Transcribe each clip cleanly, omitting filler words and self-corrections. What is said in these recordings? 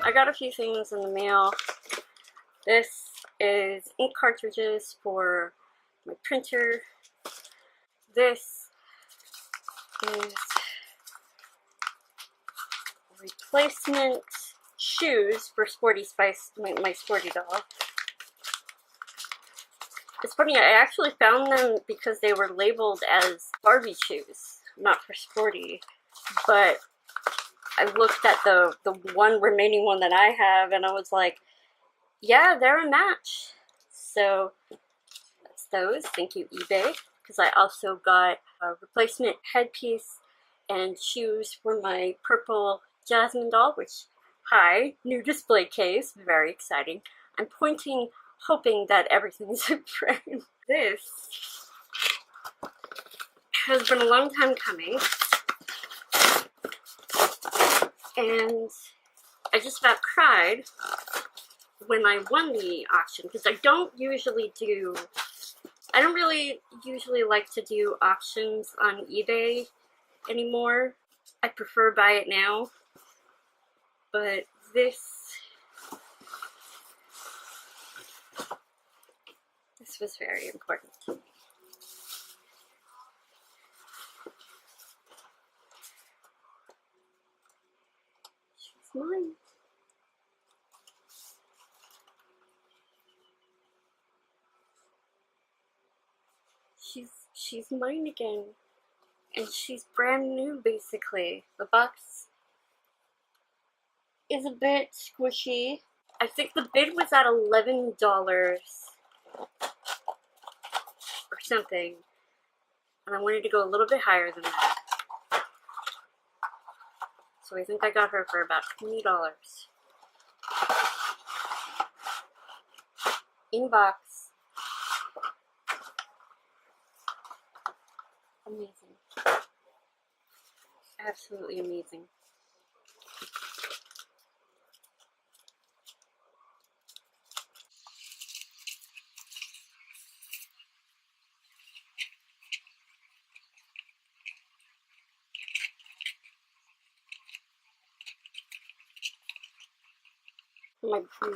I got a few things in the mail. This is ink cartridges for my printer. This is replacement shoes for Sporty Spice, my Sporty doll. It's funny, I actually found them because they were labeled as Barbie shoes, not for Sporty, but I looked at the one remaining one that I have and I was like, yeah, they're a match. So that's those. Thank you, eBay. Because I also got a replacement headpiece and shoes for my purple Jasmine doll, which, hi, new display case, very exciting. I'm pointing, hoping that everything's in frame. This has been a long time coming, and I just about cried when I won the auction, because I don't really usually like to do auctions on eBay anymore. I prefer buy it now, but this was very important to me. She's mine. She's mine again. And she's brand new, basically. The box is a bit squishy. I think the bid was at $11 or something. And I wanted to go a little bit higher than that. So I think I got her for about $20. In box. Amazing. Absolutely amazing.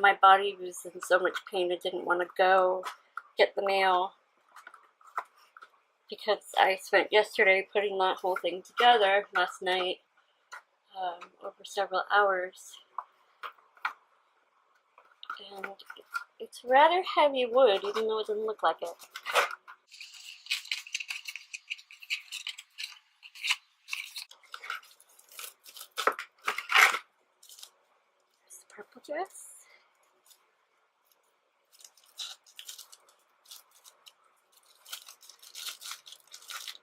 My body was in so much pain I didn't want to go get the mail, because I spent yesterday putting that whole thing together, last night, over several hours. And it's rather heavy wood, even though it doesn't look like it. There's the purple dress.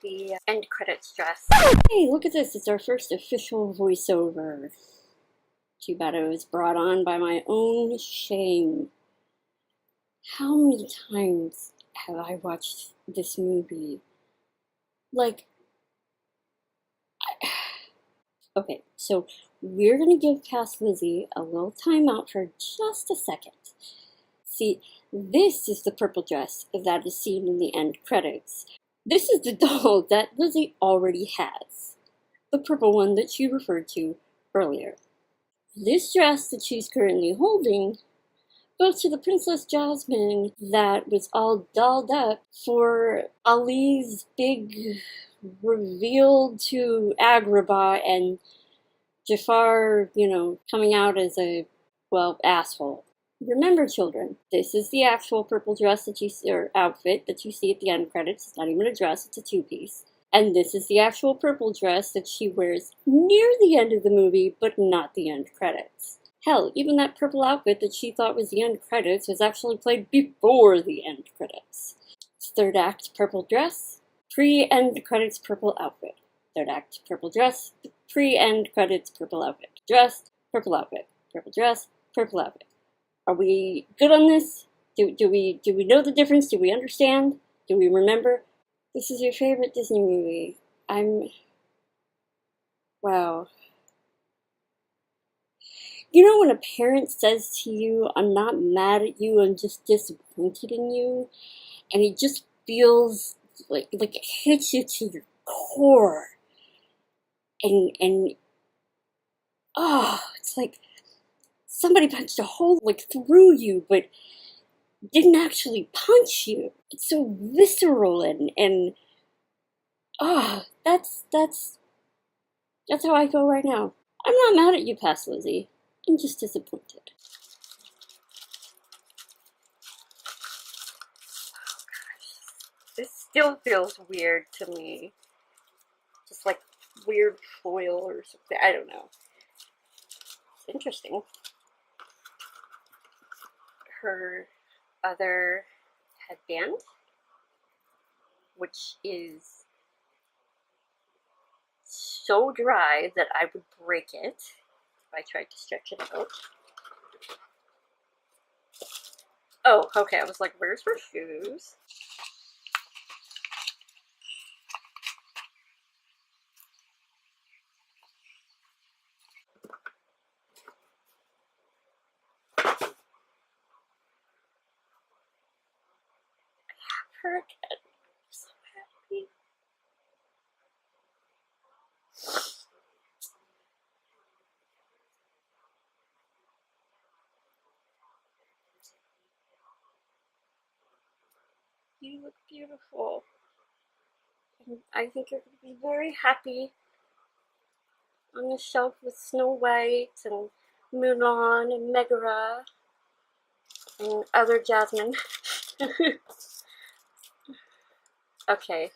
The end credits dress. Hey, look at this. It's our first official voiceover. Too bad I was brought on by my own shame. How many times have I watched this movie? Like, okay, so we're gonna give Cass Lizzie a little time out for just a second. See, this is the purple dress that is seen in the end credits. This is the doll that Lizzie already has. The purple one that she referred to earlier. This dress that she's currently holding goes to the Princess Jasmine that was all dolled up for Ali's big reveal to Agrabah and Jafar, coming out as a, asshole. Remember, children, this is the actual purple dress or outfit that you see at the end credits. It's not even a dress, it's a two-piece. And this is the actual purple dress that she wears near the end of the movie, but not the end credits. Hell, even that purple outfit that she thought was the end credits was actually played before the end credits. It's third act purple dress, pre-end credits purple outfit. Third act purple dress, pre-end credits purple outfit. Dress, purple outfit. Purple dress, purple outfit. Are we good on this? Do we know the difference? Do we understand? Do we remember? This is your favorite Disney movie. Wow. You know when a parent says to you, I'm not mad at you, I'm just disappointed in you? And it just feels like it hits you to your core. And it's like somebody punched a hole like through you, but didn't actually punch you. It's so visceral and that's how I feel right now. I'm not mad at you, Past Lizzie. I'm just disappointed. This still feels weird to me. Just like weird foil or something. I don't know. It's interesting. Her other headband, which is so dry that I would break it if I tried to stretch it out. Oh, okay. I was like, where's her shoes? Her again. I'm so happy. You look beautiful. And I think you're going to be very happy on the shelf with Snow White and Mulan and Megara and other Jasmine. Okay,